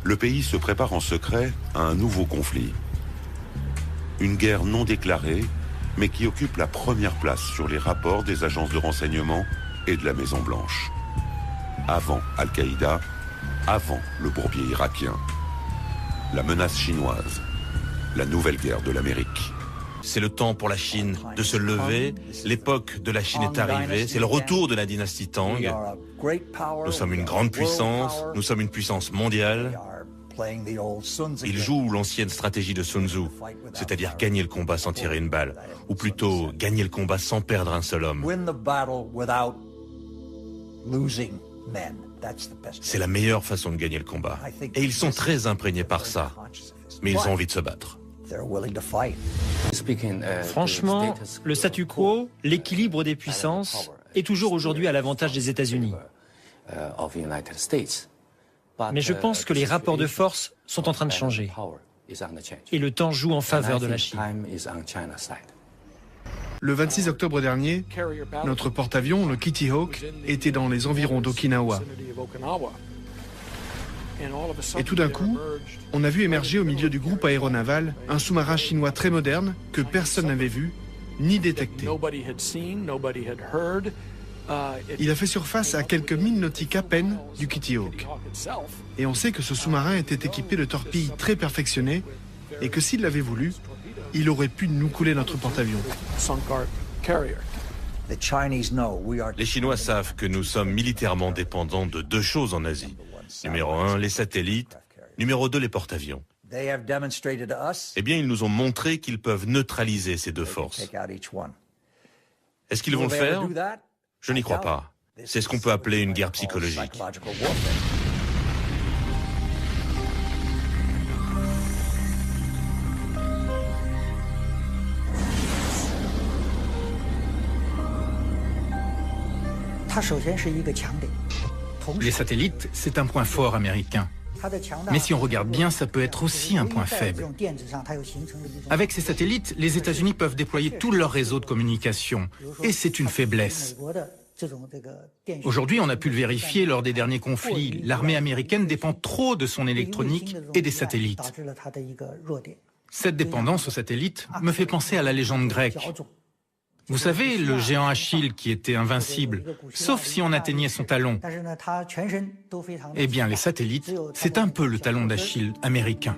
le pays se prépare en secret à un nouveau conflit. Une guerre non déclarée, mais qui occupe la première place sur les rapports des agences de renseignement et de la Maison-Blanche. Avant Al-Qaïda, avant le bourbier irakien. La menace chinoise, la nouvelle guerre de l'Amérique. C'est le temps pour la Chine de se lever. L'époque de la Chine est arrivée. C'est le retour de la dynastie Tang. Nous sommes une grande puissance. Nous sommes une puissance mondiale. Ils jouent l'ancienne stratégie de Sun Tzu, c'est-à-dire gagner le combat sans tirer une balle, ou plutôt gagner le combat sans perdre un seul homme. C'est la meilleure façon de gagner le combat. Et ils sont très imprégnés par ça, mais ils ont envie de se battre. Franchement, le statu quo, l'équilibre des puissances, est toujours aujourd'hui à l'avantage des États-Unis. Mais je pense que les rapports de force sont en train de changer. Et le temps joue en faveur de la Chine. Le 26 octobre dernier, notre porte-avions, le Kitty Hawk, était dans les environs d'Okinawa. Et tout d'un coup, on a vu émerger au milieu du groupe aéronaval un sous-marin chinois très moderne que personne n'avait vu ni détecté. Il a fait surface à quelques milles nautiques à peine du Kitty Hawk. Et on sait que ce sous-marin était équipé de torpilles très perfectionnées et que s'il l'avait voulu, il aurait pu nous couler notre porte-avions. Les Chinois savent que nous sommes militairement dépendants de deux choses en Asie. Numéro 1, les satellites. Numéro 2, les porte-avions. Eh bien, ils nous ont montré qu'ils peuvent neutraliser ces deux forces. Est-ce qu'ils vont le faire ? Je n'y crois pas. C'est ce qu'on peut appeler une guerre psychologique. Les satellites, c'est un point fort américain. Mais si on regarde bien, ça peut être aussi un point faible. Avec ces satellites, les États-Unis peuvent déployer tout leur réseau de communication. Et c'est une faiblesse. Aujourd'hui, on a pu le vérifier lors des derniers conflits. L'armée américaine dépend trop de son électronique et des satellites. Cette dépendance aux satellites me fait penser à la légende grecque. Vous savez, le géant Achille qui était invincible, sauf si on atteignait son talon. Eh bien, les satellites, c'est un peu le talon d'Achille américain.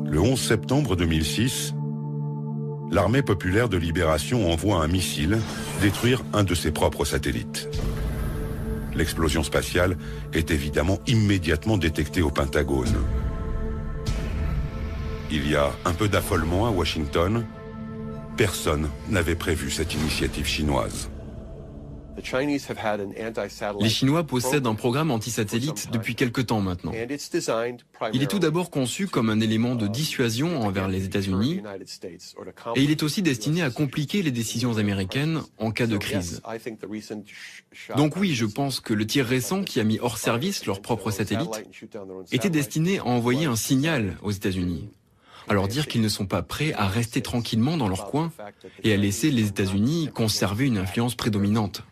Le 11 septembre 2006, l'armée populaire de libération envoie un missile détruire un de ses propres satellites. L'explosion spatiale est évidemment immédiatement détectée au Pentagone. Il y a un peu d'affolement à Washington. Personne n'avait prévu cette initiative chinoise. Les Chinois possèdent un programme anti-satellite depuis quelque temps maintenant. Il est tout d'abord conçu comme un élément de dissuasion envers les États-Unis et il est aussi destiné à compliquer les décisions américaines en cas de crise. Donc oui, je pense que le tir récent qui a mis hors service leur propre satellite était destiné à envoyer un signal aux États-Unis. Alors dire qu'ils ne sont pas prêts à rester tranquillement dans leur coin et à laisser les États-Unis conserver une influence prédominante.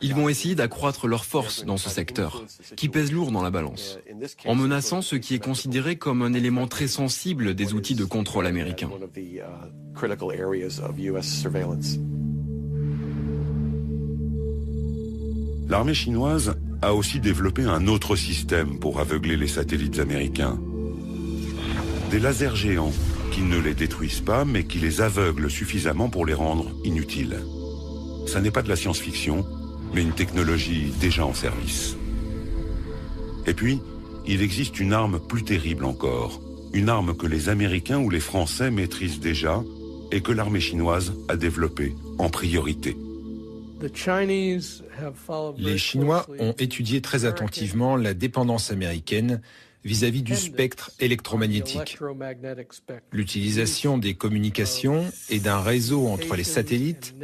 Ils vont essayer d'accroître leur force dans ce secteur, qui pèse lourd dans la balance, en menaçant ce qui est considéré comme un élément très sensible des outils de contrôle américains. L'armée chinoise a aussi développé un autre système pour aveugler les satellites américains. Des lasers géants qui ne les détruisent pas, mais qui les aveuglent suffisamment pour les rendre inutiles. Ça n'est pas de la science-fiction, mais une technologie déjà en service. Et puis, il existe une arme plus terrible encore. Une arme que les Américains ou les Français maîtrisent déjà et que l'armée chinoise a développée en priorité. Les Chinois ont étudié très attentivement la dépendance américaine vis-à-vis du spectre électromagnétique. L'utilisation des communications et d'un réseau entre les satellites,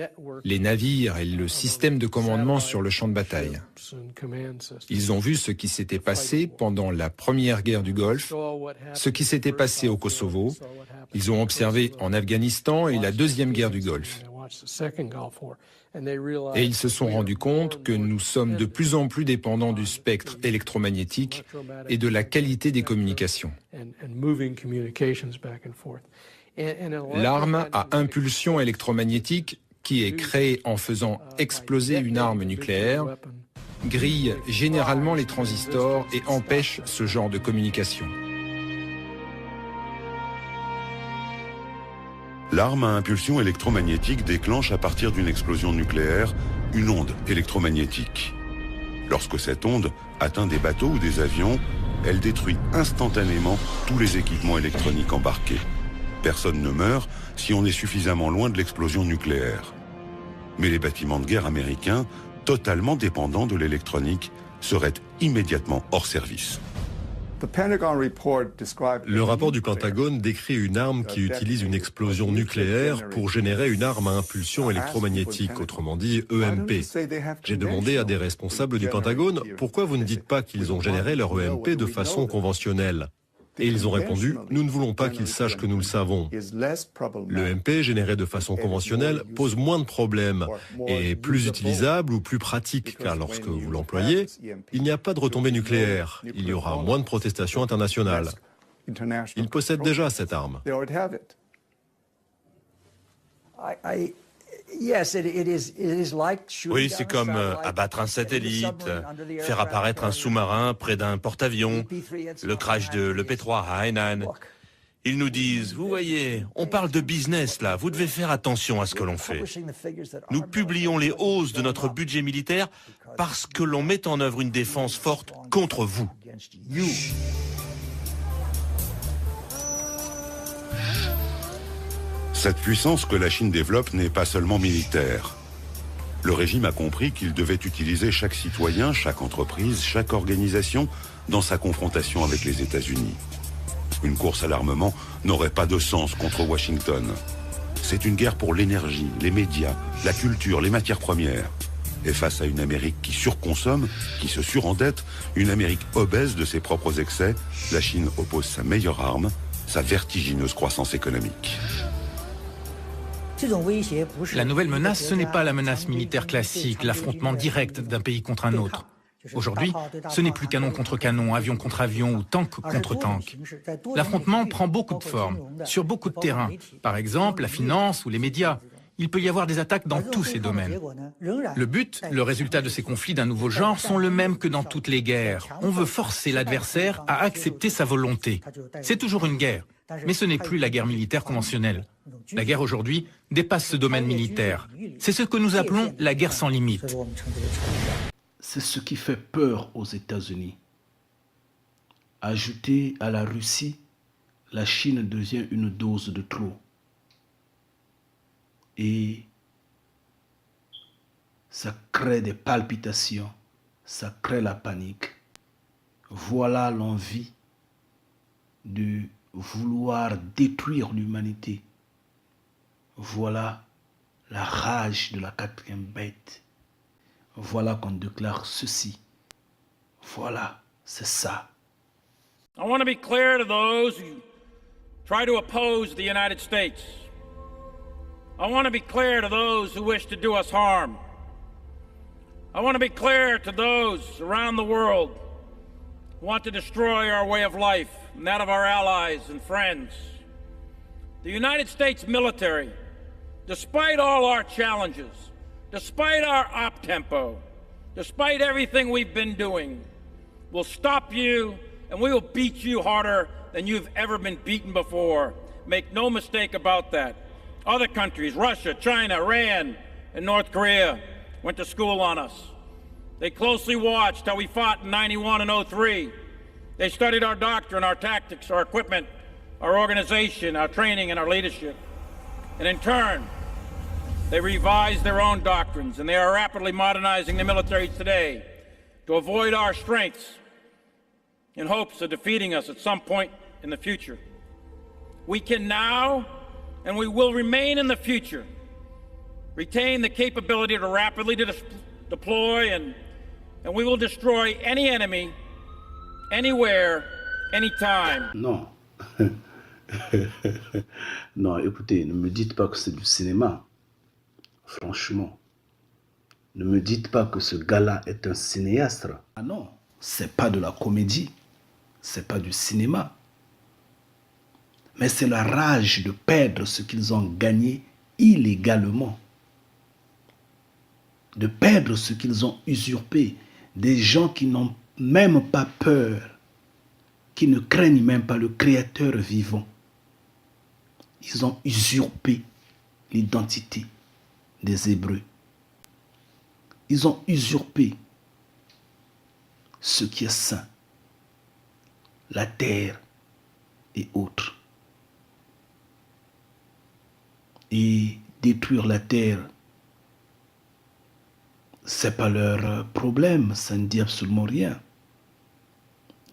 les navires et le système de commandement sur le champ de bataille. Ils ont vu ce qui s'était passé pendant la première guerre du Golfe, ce qui s'était passé au Kosovo. Ils ont observé en Afghanistan et la deuxième guerre du Golfe. Et ils se sont rendus compte que nous sommes de plus en plus dépendants du spectre électromagnétique et de la qualité des communications. L'arme à impulsion électromagnétique, qui est créée en faisant exploser une arme nucléaire, grille généralement les transistors et empêche ce genre de communication. L'arme à impulsion électromagnétique déclenche à partir d'une explosion nucléaire une onde électromagnétique. Lorsque cette onde atteint des bateaux ou des avions, elle détruit instantanément tous les équipements électroniques embarqués. Personne ne meurt si on est suffisamment loin de l'explosion nucléaire. Mais les bâtiments de guerre américains, totalement dépendants de l'électronique, seraient immédiatement hors service. Le rapport du Pentagone décrit une arme qui utilise une explosion nucléaire pour générer une arme à impulsion électromagnétique, autrement dit EMP. J'ai demandé à des responsables du Pentagone pourquoi vous ne dites pas qu'ils ont généré leur EMP de façon conventionnelle. Et ils ont répondu, nous ne voulons pas qu'ils sachent que nous le savons. L'EMP généré de façon conventionnelle pose moins de problèmes et est plus utilisable ou plus pratique, car lorsque vous l'employez, il n'y a pas de retombée nucléaire. Il y aura moins de protestations internationales. Ils possèdent déjà cette arme. Oui, c'est comme abattre un satellite, faire apparaître un sous-marin près d'un porte-avions, le crash de l'EP3 à Hainan. Ils nous disent, vous voyez, on parle de business là, vous devez faire attention à ce que l'on fait. Nous publions les hausses de notre budget militaire parce que l'on met en œuvre une défense forte contre vous. Cette puissance que la Chine développe n'est pas seulement militaire. Le régime a compris qu'il devait utiliser chaque citoyen, chaque entreprise, chaque organisation dans sa confrontation avec les États-Unis. Une course à l'armement n'aurait pas de sens contre Washington. C'est une guerre pour l'énergie, les médias, la culture, les matières premières. Et face à une Amérique qui surconsomme, qui se surendette, une Amérique obèse de ses propres excès, la Chine oppose sa meilleure arme, sa vertigineuse croissance économique. La nouvelle menace, ce n'est pas la menace militaire classique, l'affrontement direct d'un pays contre un autre. Aujourd'hui, ce n'est plus canon contre canon, avion contre avion ou tank contre tank. L'affrontement prend beaucoup de formes, sur beaucoup de terrains. Par exemple, la finance ou les médias. Il peut y avoir des attaques dans tous ces domaines. Le but, le résultat de ces conflits d'un nouveau genre sont le même que dans toutes les guerres. On veut forcer l'adversaire à accepter sa volonté. C'est toujours une guerre, mais ce n'est plus la guerre militaire conventionnelle. La guerre aujourd'hui dépasse ce domaine militaire. C'est ce que nous appelons la guerre sans limite. C'est ce qui fait peur aux États-Unis. Ajouté à la Russie, la Chine devient une dose de trop. Et ça crée des palpitations, ça crée la panique. Voilà l'envie de vouloir détruire l'humanité. Voilà la rage de la quatrième bête. Voilà qu'on déclare ceci. Voilà, c'est ça. I want to be clear to those who try to oppose the United States. I want to be clear to those who wish to do us harm. I want to be clear to those around the world who want to destroy our way of life and that of our allies and friends. The United States military, despite all our challenges, despite our op-tempo, despite everything we've been doing, will stop you and we will beat you harder than you've ever been beaten before. Make no mistake about that. Other countries, Russia, China, Iran, and North Korea, went to school on us. They closely watched how we fought in 91 and 03. They studied our doctrine, our tactics, our equipment, our organization, our training, and our leadership. And in turn, they revised their own doctrines, and they are rapidly modernizing the military today to avoid our strengths in hopes of defeating us at some point in the future. We can now, and we will remain in the future, retain the capability to rapidly deploy and we will destroy any enemy, anywhere, anytime. Non. Non, écoutez, ne me dites pas que c'est du cinéma. Franchement, ne me dites pas que ce gars-là est un cinéaste. Ah non, c'est pas de la comédie, c'est pas du cinéma. Mais c'est la rage de perdre ce qu'ils ont gagné illégalement. De perdre ce qu'ils ont usurpé. Des gens qui n'ont même pas peur, qui ne craignent même pas le Créateur vivant. Ils ont usurpé l'identité des Hébreux. Ils ont usurpé ce qui est saint, la terre et autres. Et détruire la terre, c'est pas leur problème, ça ne dit absolument rien.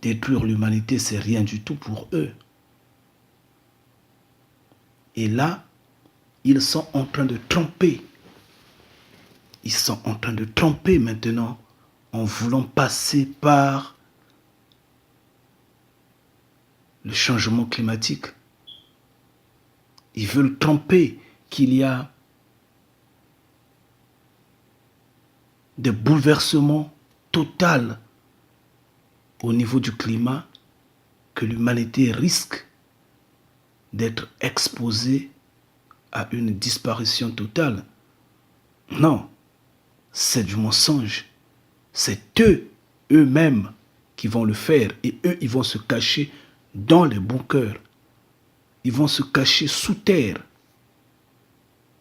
Détruire l'humanité, c'est rien du tout pour eux. Et là, ils sont en train de tromper. Ils sont en train de tromper maintenant en voulant passer par le changement climatique. Ils veulent tromper qu'il y a des bouleversements totaux au niveau du climat, que l'humanité risque d'être exposée à une disparition totale. Non, c'est du mensonge. C'est eux-mêmes qui vont le faire. Et eux, ils vont se cacher dans les bunkers. Ils vont se cacher sous terre.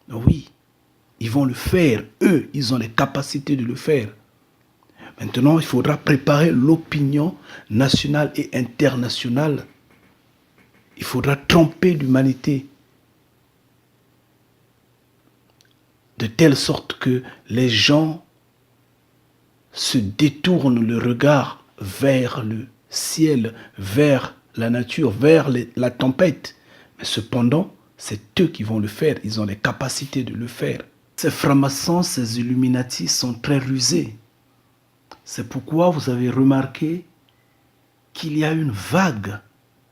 Oui, ils vont le faire. Eux, ils ont les capacités de le faire. Maintenant, il faudra préparer l'opinion nationale et internationale. Il faudra tromper l'humanité de telle sorte que les gens se détournent le regard vers le ciel, vers la nature, vers la tempête. Mais cependant, c'est eux qui vont le faire. Ils ont les capacités de le faire. Ces francs-maçons, ces Illuminati sont très rusés. C'est pourquoi vous avez remarqué qu'il y a une vague,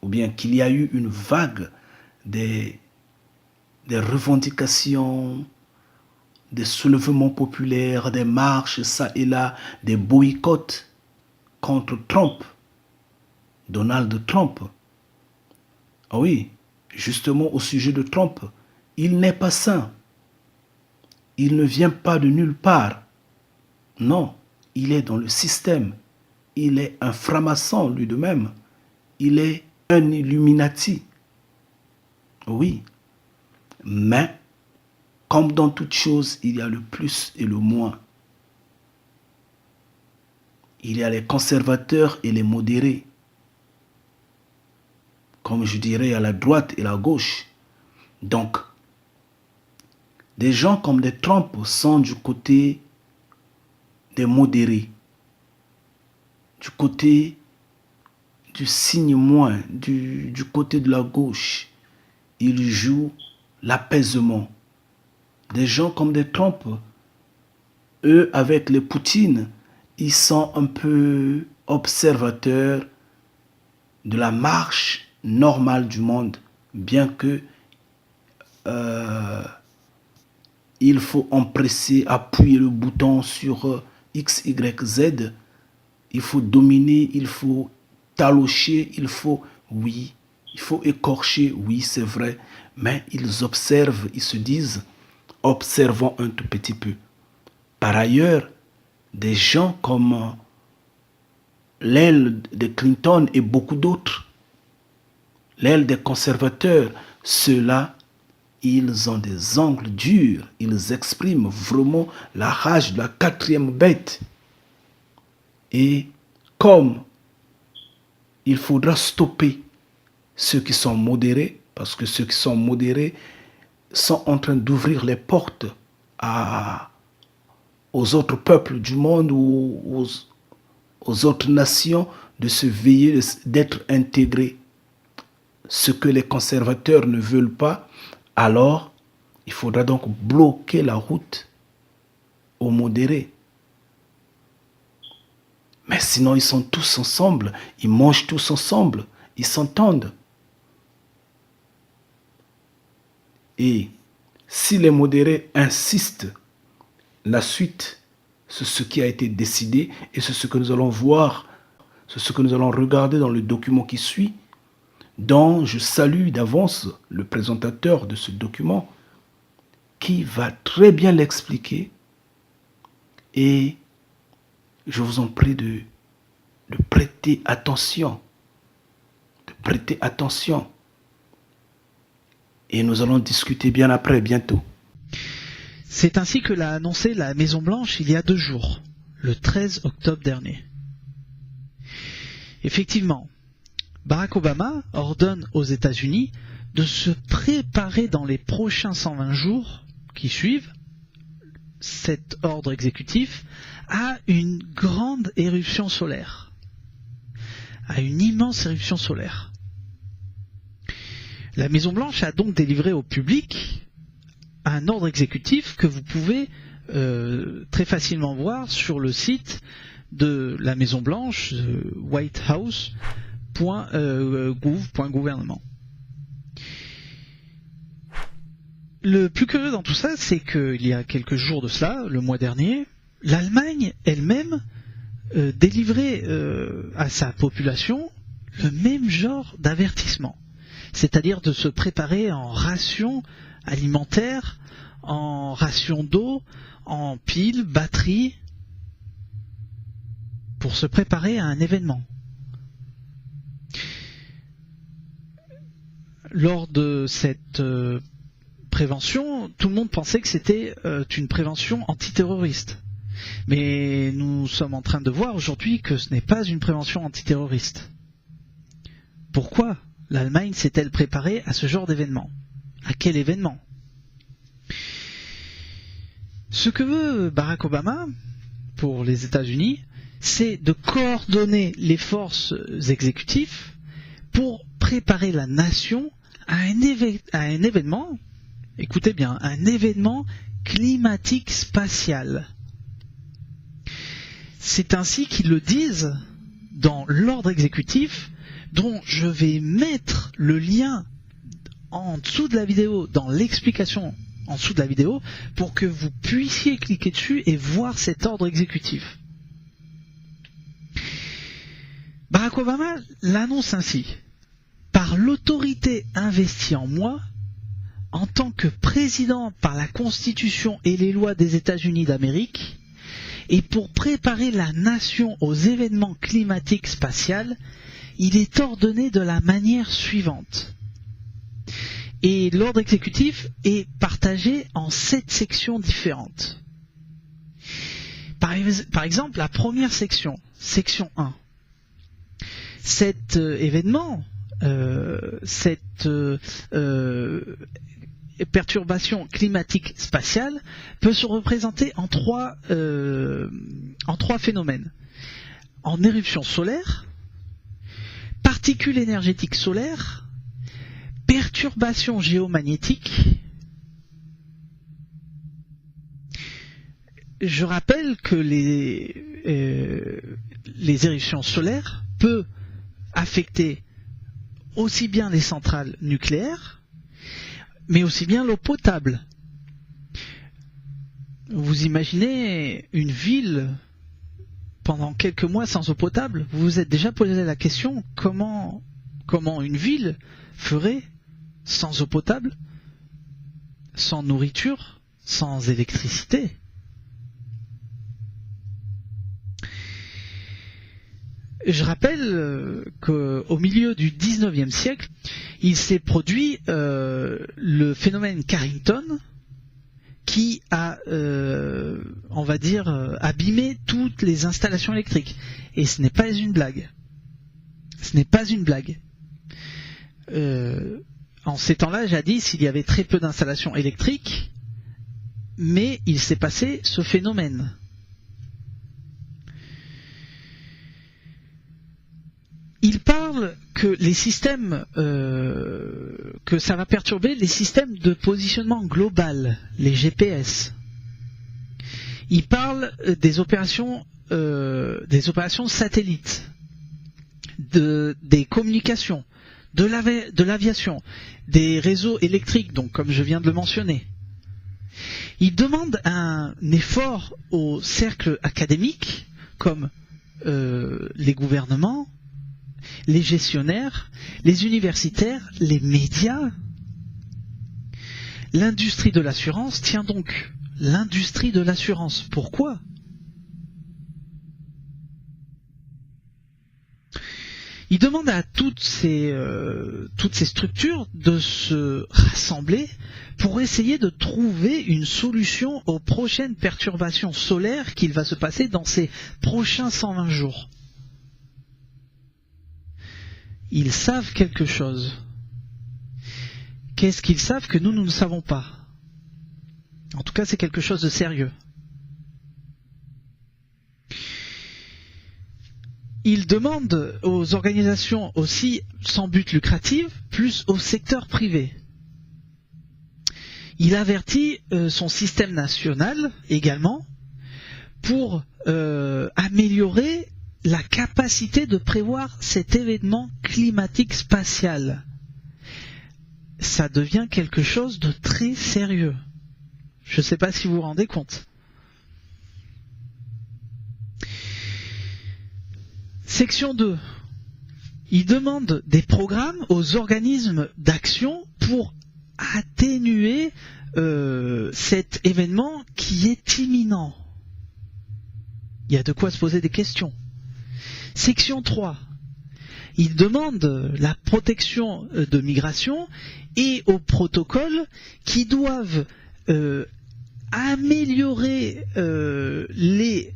ou bien qu'il y a eu une vague des revendications, des soulèvements populaires, des marches, ça et là, des boycotts contre Trump, Donald Trump. Ah oui, justement au sujet de Trump, il n'est pas saint. Il ne vient pas de nulle part. Non, il est dans le système. Il est un franc-maçon lui de même. Il est un Illuminati. Oui, mais comme dans toute chose, il y a le plus et le moins. Il y a les conservateurs et les modérés. Comme je dirais, à la droite et la gauche. Donc, des gens comme des Trump sont du côté des modérés. Du côté du signe moins, du côté de la gauche. Ils jouent l'apaisement. Des gens comme des Trump, eux, avec les Poutine, ils sont un peu observateurs de la marche normale du monde, bien que il faut empresser, appuyer le bouton sur X, Y, Z, il faut dominer, il faut talocher, il faut écorcher, oui, c'est vrai, mais ils observent, ils se disent, observons un tout petit peu. Par ailleurs, des gens comme l'aile de Clinton et beaucoup d'autres, l'aile des conservateurs, ceux-là, ils ont des angles durs, ils expriment vraiment la rage de la quatrième bête. Et comme il faudra stopper ceux qui sont modérés, parce que ceux qui sont modérés sont en train d'ouvrir les portes aux autres peuples du monde ou aux autres nations de se veiller, d'être intégrés. Ce que les conservateurs ne veulent pas, alors il faudra donc bloquer la route aux modérés. Mais sinon, ils sont tous ensemble, ils mangent tous ensemble, ils s'entendent. Et Si les modérés insistent, la suite, c'est ce qui a été décidé et c'est ce que nous allons voir, c'est ce que nous allons regarder dans le document qui suit, dont je salue d'avance le présentateur de ce document qui va très bien l'expliquer et je vous en prie de prêter attention, et nous allons discuter bien après, bientôt. C'est ainsi que l'a annoncé la Maison-Blanche il y a 2 jours, le 13 octobre dernier. Effectivement, Barack Obama ordonne aux États-Unis de se préparer dans les prochains 120 jours qui suivent cet ordre exécutif à une grande éruption solaire, à une immense éruption solaire. La Maison-Blanche a donc délivré au public un ordre exécutif que vous pouvez très facilement voir sur le site de la Maison-Blanche, whitehouse.gouv.gouvernement. Le plus curieux dans tout ça, c'est qu'il y a quelques jours de cela, le mois dernier, l'Allemagne elle-même délivrait à sa population le même genre d'avertissement, c'est-à-dire de se préparer en ration alimentaire, en ration d'eau, en piles, batteries, pour se préparer à un événement. Lors de cette prévention, tout le monde pensait que c'était une prévention antiterroriste. Mais nous sommes en train de voir aujourd'hui que ce n'est pas une prévention antiterroriste. Pourquoi l'Allemagne s'est-elle préparée à ce genre d'événement? À quel événement? Ce que veut Barack Obama pour les États-Unis, c'est de coordonner les forces exécutives pour préparer la nation à un événement, écoutez bien, un événement climatique spatial. C'est ainsi qu'ils le disent dans l'ordre exécutif, dont je vais mettre le lien en dessous de la vidéo, dans l'explication en dessous de la vidéo, pour que vous puissiez cliquer dessus et voir cet ordre exécutif. Barack Obama l'annonce ainsi: par l'autorité investie en moi, en tant que président par la Constitution et les lois des États-Unis d'Amérique, et pour préparer la nation aux événements climatiques spatials, il est ordonné de la manière suivante. Et l'ordre exécutif est partagé en 7 sections différentes. Par exemple, la première section, section 1. Cet événement, cette perturbation climatique spatiale peut se représenter en trois phénomènes. En éruption solaire, particules énergétiques solaires, perturbation géomagnétique. Je rappelle que les éruptions solaires peuvent affecter aussi bien les centrales nucléaires, mais aussi bien l'eau potable. Vous imaginez une ville pendant quelques mois sans eau potable? Vous vous êtes déjà posé la question comment une ville ferait sans eau potable, sans nourriture, sans électricité? Je rappelle qu'au milieu du 19e siècle, il s'est produit le phénomène Carrington qui a, on va dire, abîmé toutes les installations électriques. Et ce n'est pas une blague. Ce n'est pas une blague. En ces temps-là, jadis, il y avait très peu d'installations électriques, mais il s'est passé ce phénomène. Il parle que les systèmes, que ça va perturber les systèmes de positionnement global, les GPS. Il parle des opérations satellites, des communications, de l'aviation, des réseaux électriques, donc comme je viens de le mentionner. Il demande un effort aux cercles académiques, comme les gouvernements, les gestionnaires, les universitaires, les médias. L'industrie de l'assurance tient donc l'industrie de l'assurance. Pourquoi ? Il demande à toutes ces structures de se rassembler pour essayer de trouver une solution aux prochaines perturbations solaires qu'il va se passer dans ces prochains 120 jours. Ils savent quelque chose. Qu'est-ce qu'ils savent que nous ne savons pas? En tout cas, c'est quelque chose de sérieux. Il demande aux organisations aussi sans but lucratif, plus au secteur privé. Il avertit son système national également pour améliorer la capacité de prévoir cet événement climatique spatial. Ça devient quelque chose de très sérieux. Je ne sais pas si vous vous rendez compte. Section 2. Il demande des programmes aux organismes d'action pour atténuer cet événement qui est imminent. Il y a de quoi se poser des questions. Section 3. Il demande la protection de migration et aux protocoles qui doivent améliorer les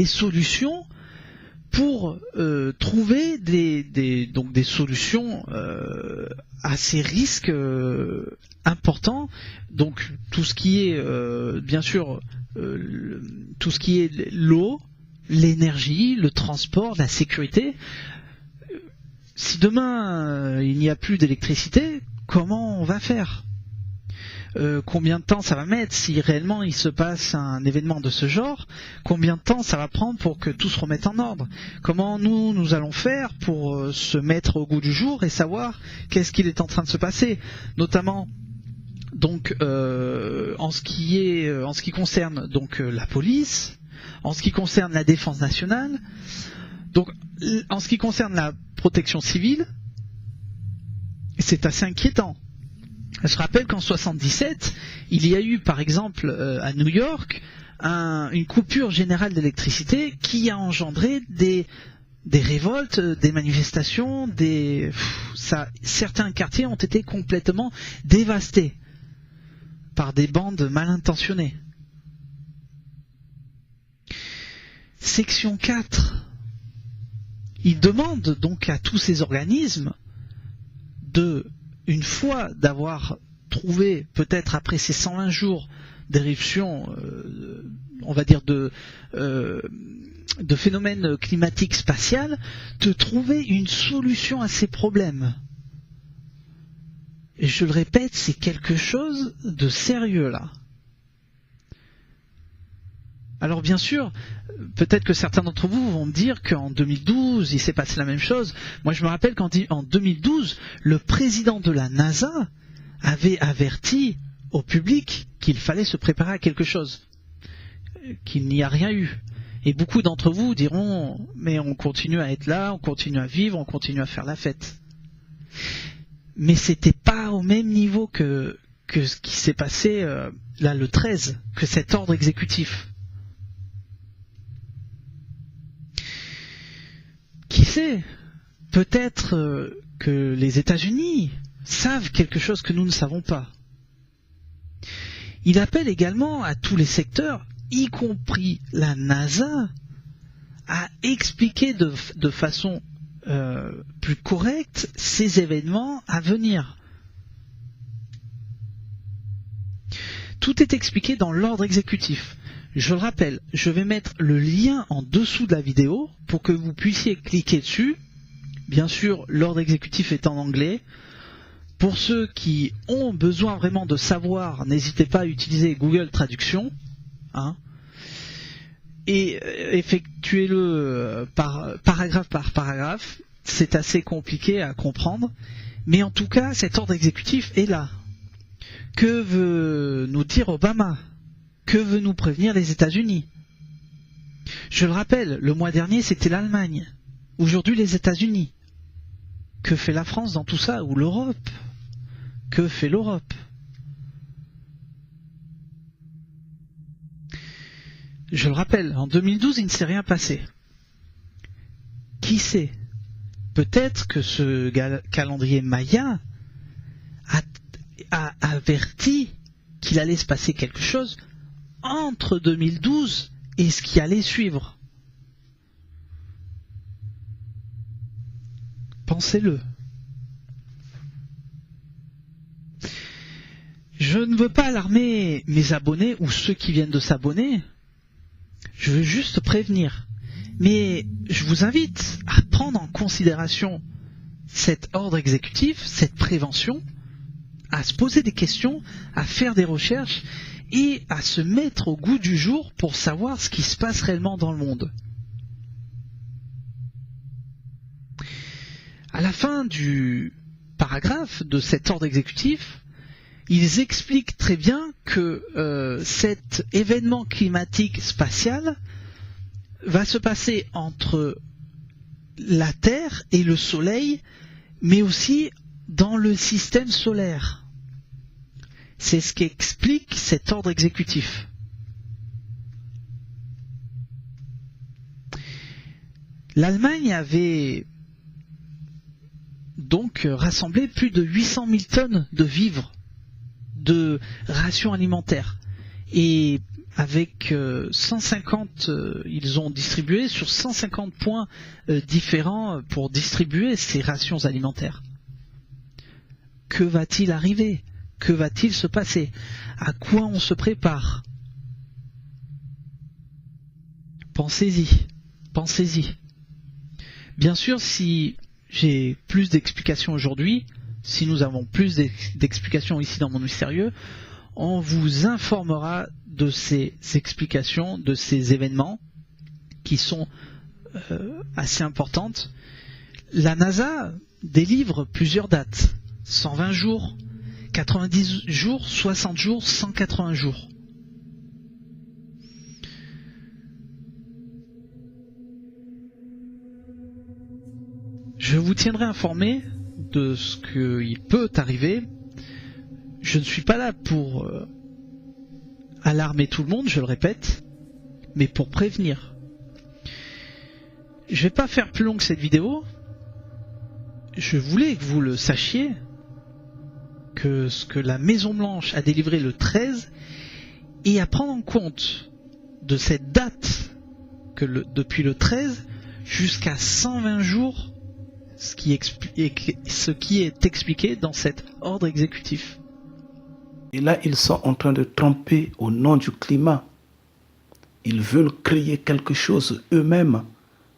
solutions pour trouver des solutions à ces risques importants. Donc tout ce qui est bien sûr tout ce qui est l'eau, l'énergie, le transport, la sécurité. Si demain il n'y a plus d'électricité, comment on va faire ? Combien de temps ça va mettre si réellement il se passe un événement de ce genre? Combien de temps ça va prendre pour que tout se remette en ordre? Comment nous allons faire pour se mettre au goût du jour et savoir qu'est-ce qu'il est en train de se passer, notamment donc en ce qui concerne donc la police, en ce qui concerne la défense nationale, donc en ce qui concerne la protection civile, c'est assez inquiétant. Je rappelle qu'en 77, il y a eu par exemple à New York une coupure générale d'électricité qui a engendré des révoltes, des manifestations, certains quartiers ont été complètement dévastés par des bandes mal intentionnées. Section 4. Il demande donc à tous ces organismes une fois d'avoir trouvé, peut-être après ces 120 jours d'éruption, on va dire de phénomènes climatiques spatials, de trouver une solution à ces problèmes. Et je le répète, c'est quelque chose de sérieux là. Alors bien sûr, peut-être que certains d'entre vous vont me dire qu'en 2012, il s'est passé la même chose. Moi je me rappelle qu'en 2012, le président de la NASA avait averti au public qu'il fallait se préparer à quelque chose, qu'il n'y a rien eu. Et beaucoup d'entre vous diront, mais on continue à être là, on continue à vivre, on continue à faire la fête. Mais c'était pas au même niveau que ce qui s'est passé là le 13, que cet ordre exécutif. Qui sait, peut-être que les États-Unis savent quelque chose que nous ne savons pas. Il appelle également à tous les secteurs, y compris la NASA, à expliquer de façon plus correcte ces événements à venir. Tout est expliqué dans l'ordre exécutif. Je le rappelle, je vais mettre le lien en dessous de la vidéo pour que vous puissiez cliquer dessus. Bien sûr, l'ordre exécutif est en anglais. Pour ceux qui ont besoin vraiment de savoir, n'hésitez pas à utiliser Google Traduction. Et effectuez-le paragraphe par paragraphe. C'est assez compliqué à comprendre. Mais en tout cas, cet ordre exécutif est là. Que veut nous dire Obama? Que veut nous prévenir les États-Unis? Je le rappelle, le mois dernier c'était l'Allemagne. Aujourd'hui les États-Unis. Que fait la France dans tout ça? Ou l'Europe? Que fait l'Europe? Je le rappelle, en 2012, il ne s'est rien passé. Qui sait? Peut-être que ce calendrier Maya a averti qu'il allait se passer quelque chose entre 2012 et ce qui allait suivre. Pensez-le. Je ne veux pas alarmer mes abonnés ou ceux qui viennent de s'abonner. Je veux juste prévenir. Mais je vous invite à prendre en considération cet ordre exécutif, cette prévention, à se poser des questions, à faire des recherches et à se mettre au goût du jour pour savoir ce qui se passe réellement dans le monde. À la fin du paragraphe de cet ordre exécutif, ils expliquent très bien que cet événement climatique spatial va se passer entre la Terre et le Soleil, mais aussi dans le système solaire. C'est ce qu'explique cet ordre exécutif. L'Allemagne avait donc rassemblé plus de 800 000 tonnes de vivres, de rations alimentaires. Et avec 150, ils ont distribué sur 150 points différents pour distribuer ces rations alimentaires. Que va-t-il arriver? Que va-t-il se passer? À quoi on se prépare? Pensez-y, pensez-y. Bien sûr, si j'ai plus d'explications aujourd'hui, si nous avons plus d'explications ici dans Monde Mystérieux, on vous informera de ces explications, de ces événements qui sont assez importantes. La NASA délivre plusieurs dates. 120 jours, 90 jours, 60 jours, 180 jours. Je vous tiendrai informé de ce qu'il peut arriver. Je ne suis pas là pour alarmer tout le monde, je le répète, mais pour prévenir. Je vais pas faire plus long que cette vidéo. Je voulais que vous le sachiez, que ce que la Maison Blanche a délivré le 13, et à prendre en compte de cette date, que depuis le 13 jusqu'à 120 jours, ce qui est expliqué dans cet ordre exécutif. Et là, ils sont en train de tromper au nom du climat. Ils veulent créer quelque chose eux-mêmes,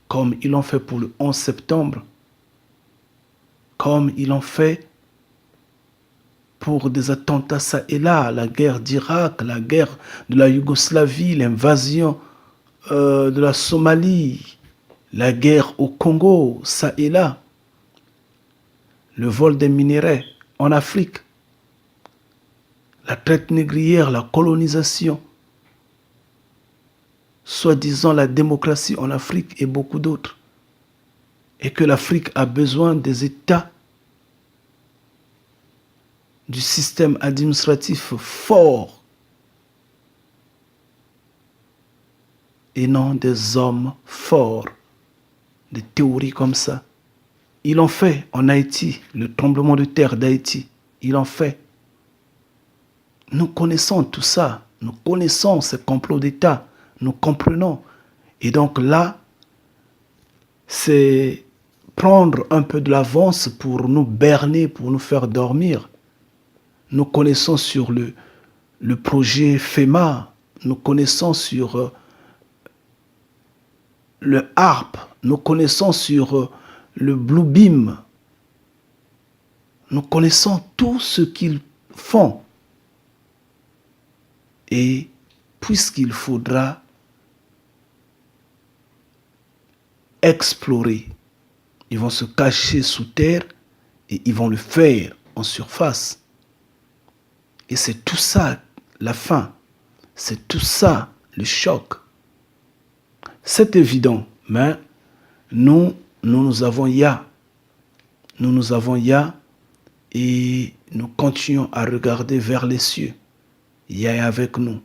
comme ils l'ont fait pour le 11 septembre, comme ils l'ont fait pour des attentats ça et là, la guerre d'Irak, la guerre de la Yougoslavie, l'invasion de la Somalie, la guerre au Congo, ça et là, le vol des minerais en Afrique, la traite négrière, la colonisation, soi-disant la démocratie en Afrique et beaucoup d'autres. Et que l'Afrique a besoin des États, du système administratif fort, et non des hommes forts, des théories comme ça. Ils l'ont fait en Haïti, le tremblement de terre d'Haïti, ils l'ont fait. Nous connaissons tout ça, nous connaissons ces complots d'État, nous comprenons. Et donc là, c'est prendre un peu de l'avance pour nous berner, pour nous faire dormir. Nous connaissons sur le projet FEMA, nous connaissons sur le HARP, nous connaissons sur le Blue Beam. Nous connaissons tout ce qu'ils font. Et puisqu'il faudra explorer, ils vont se cacher sous terre et ils vont le faire en surface. Et c'est tout ça la fin. C'est tout ça le choc. C'est évident, mais nous avons Ya. Nous avons Ya et nous continuons à regarder vers les cieux. Ya est avec nous.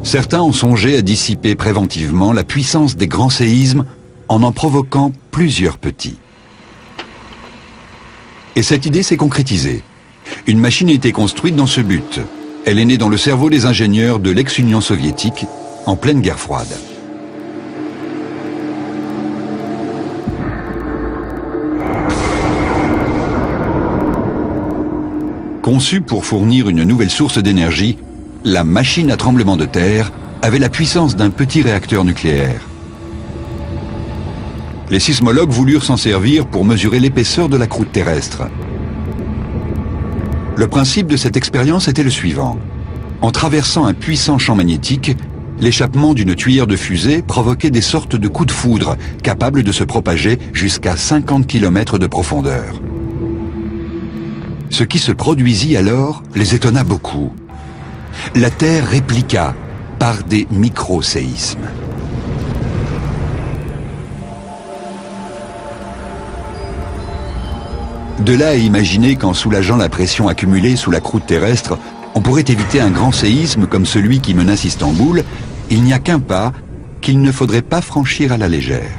Certains ont songé à dissiper préventivement la puissance des grands séismes en provoquant plusieurs petits. Et cette idée s'est concrétisée. Une machine a été construite dans ce but. Elle est née dans le cerveau des ingénieurs de l'ex-Union soviétique en pleine guerre froide. Conçue pour fournir une nouvelle source d'énergie, la machine à tremblement de terre avait la puissance d'un petit réacteur nucléaire. Les sismologues voulurent s'en servir pour mesurer l'épaisseur de la croûte terrestre. Le principe de cette expérience était le suivant. En traversant un puissant champ magnétique, l'échappement d'une tuyère de fusée provoquait des sortes de coups de foudre capables de se propager jusqu'à 50 km de profondeur. Ce qui se produisit alors les étonna beaucoup. La Terre répliqua par des micro-séismes. De là à imaginer qu'en soulageant la pression accumulée sous la croûte terrestre, on pourrait éviter un grand séisme comme celui qui menace Istanbul, il n'y a qu'un pas qu'il ne faudrait pas franchir à la légère.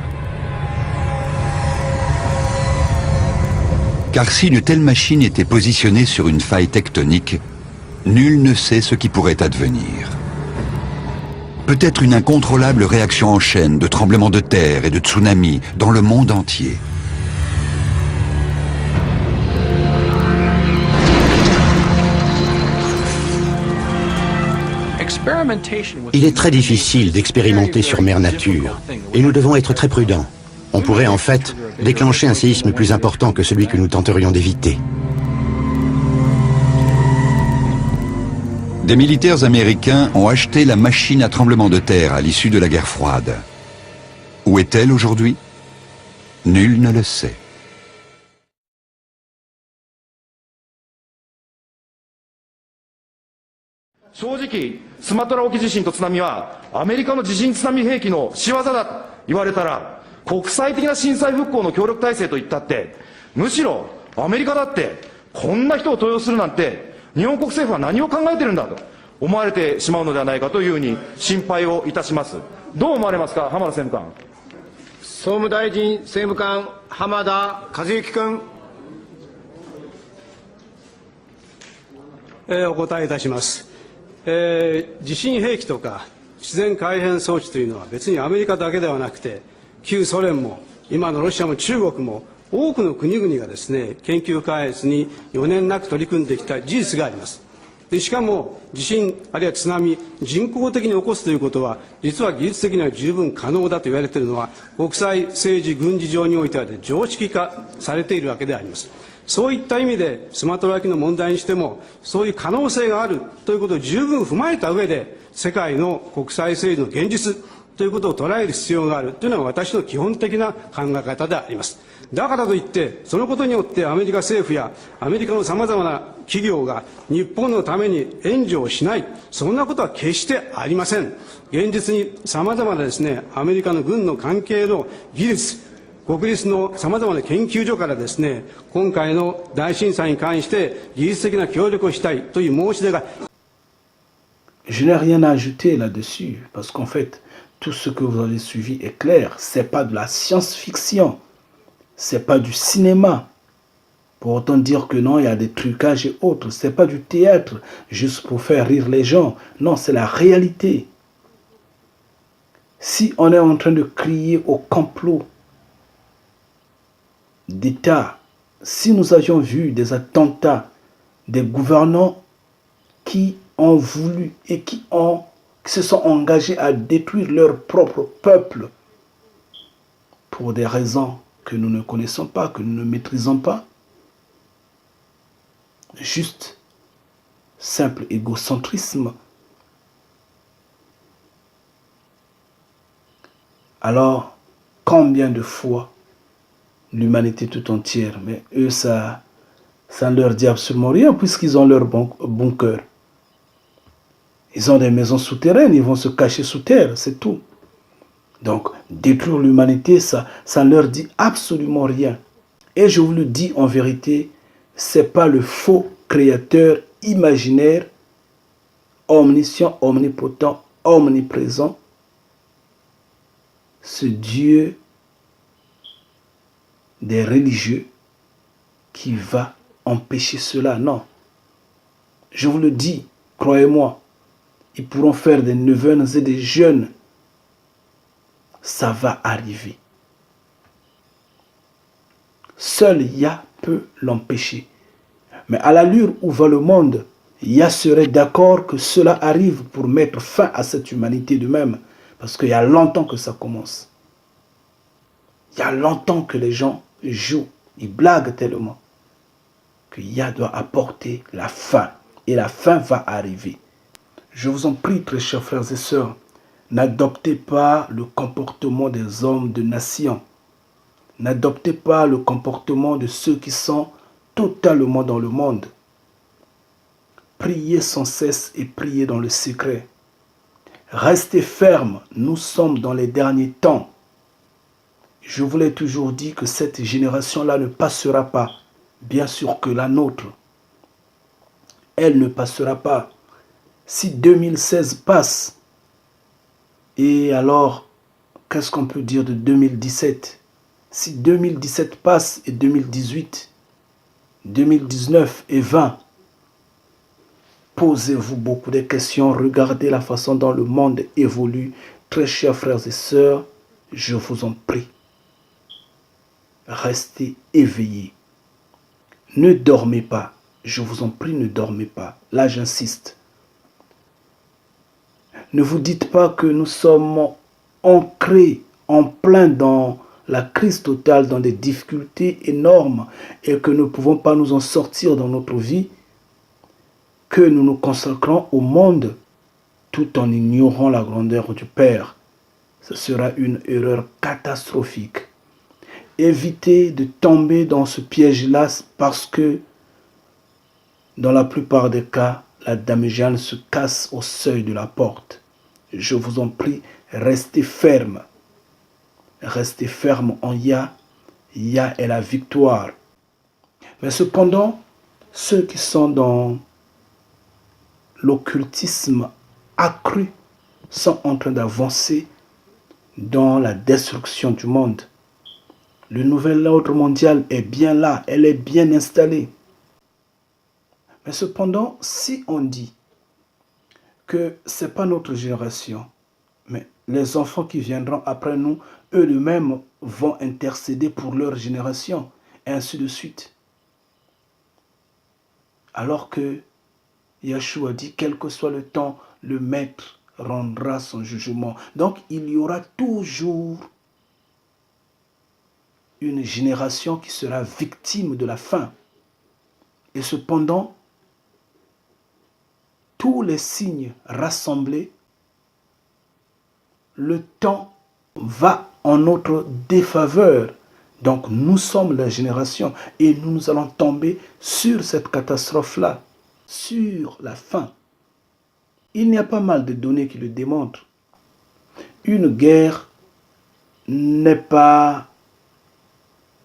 Car si une telle machine était positionnée sur une faille tectonique, nul ne sait ce qui pourrait advenir. Peut-être une incontrôlable réaction en chaîne de tremblements de terre et de tsunamis dans le monde entier. Il est très difficile d'expérimenter sur mère nature, et nous devons être très prudents. On pourrait en fait déclencher un séisme plus important que celui que nous tenterions d'éviter. Des militaires américains ont acheté la machine à tremblement de terre à l'issue de la guerre froide. Où est-elle aujourd'hui? Nul ne le sait. Je n'ai rien à ajouter là-dessus, parce qu'en fait, tout ce que vous avez suivi est clair. C'est pas de la science-fiction, c'est pas du cinéma. Pour autant dire que non, il y a des trucages et autres. C'est pas du théâtre, juste pour faire rire les gens. Non, c'est la réalité. Si on est en train de crier au complot d'État, si nous avions vu des attentats, des gouvernants qui ont voulu et qui se sont engagés à détruire leur propre peuple pour des raisons que nous ne connaissons pas, que nous ne maîtrisons pas, juste simple égocentrisme, alors combien de fois l'humanité tout entière, mais eux ça ne leur dit absolument rien puisqu'ils ont leur bunker. Ils ont des maisons souterraines, ils vont se cacher sous terre, c'est tout. Donc, détruire l'humanité, ça ne leur dit absolument rien. Et je vous le dis en vérité, c'est pas le faux créateur imaginaire, omniscient, omnipotent, omniprésent, ce Dieu des religieux qui va empêcher cela. Non. Je vous le dis, croyez-moi, ils pourront faire des neuvaines et des jeunes. Ça va arriver. Seul Yah peut l'empêcher. Mais à l'allure où va le monde, Yah serait d'accord que cela arrive pour mettre fin à cette humanité de même. Parce qu'il y a longtemps que ça commence. Il y a longtemps que les gens jouent, ils blaguent tellement que Yah doit apporter la fin. Et la fin va arriver. Je vous en prie, très chers frères et sœurs, n'adoptez pas le comportement des hommes de nation. N'adoptez pas le comportement de ceux qui sont totalement dans le monde. Priez sans cesse et priez dans le secret. Restez fermes, nous sommes dans les derniers temps. Je vous l'ai toujours dit que cette génération-là ne passera pas. Bien sûr que la nôtre, elle ne passera pas. Si 2016 passe, et alors, qu'est-ce qu'on peut dire de 2017? Si 2017 passe et 2018, 2019 et 20, posez-vous beaucoup de questions, regardez la façon dont le monde évolue. Très chers frères et sœurs, je vous en prie, restez éveillés. Ne dormez pas, je vous en prie, ne dormez pas. Là, j'insiste. Ne vous dites pas que nous sommes ancrés en plein dans la crise totale, dans des difficultés énormes et que nous ne pouvons pas nous en sortir dans notre vie, que nous nous consacrons au monde tout en ignorant la grandeur du Père. Ce sera une erreur catastrophique. Évitez de tomber dans ce piège-là parce que dans la plupart des cas, la Dame Jeanne se casse au seuil de la porte. Je vous en prie, restez ferme. Restez ferme en Yah. Yah est la victoire. Mais cependant, ceux qui sont dans l'occultisme accru sont en train d'avancer dans la destruction du monde. Le nouvel ordre mondial est bien là, elle est bien installée. Mais cependant, si on dit que ce n'est pas notre génération, mais les enfants qui viendront après nous, eux-mêmes vont intercéder pour leur génération, et ainsi de suite. Alors que Yeshua dit, quel que soit le temps, le Maître rendra son jugement. Donc, il y aura toujours une génération qui sera victime de la faim. Et cependant, tous les signes rassemblés, le temps va en notre défaveur. Donc nous sommes la génération et nous allons tomber sur cette catastrophe-là, sur la faim. Il y a pas mal de données qui le démontrent. Une guerre n'est pas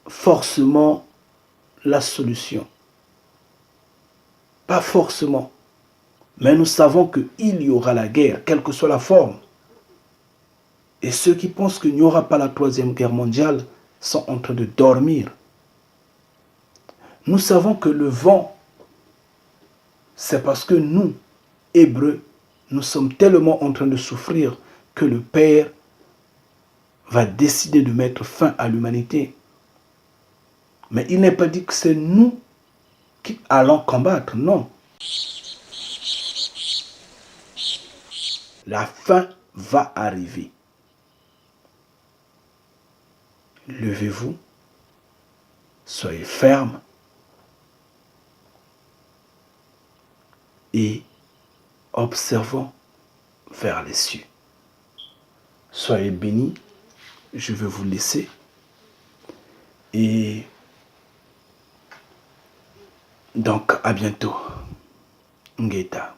forcément la solution. Pas forcément. Mais nous savons qu'il y aura la guerre, quelle que soit la forme. Et ceux qui pensent qu'il n'y aura pas la troisième guerre mondiale sont en train de dormir. Nous savons que le vent, c'est parce que nous, Hébreux, nous sommes tellement en train de souffrir que le Père va décider de mettre fin à l'humanité. Mais il n'est pas dit que c'est nous qui allons combattre, non. La fin va arriver. Levez-vous, soyez fermes. et observons vers les cieux. Soyez bénis, je vais vous laisser et donc à bientôt. Ngeta.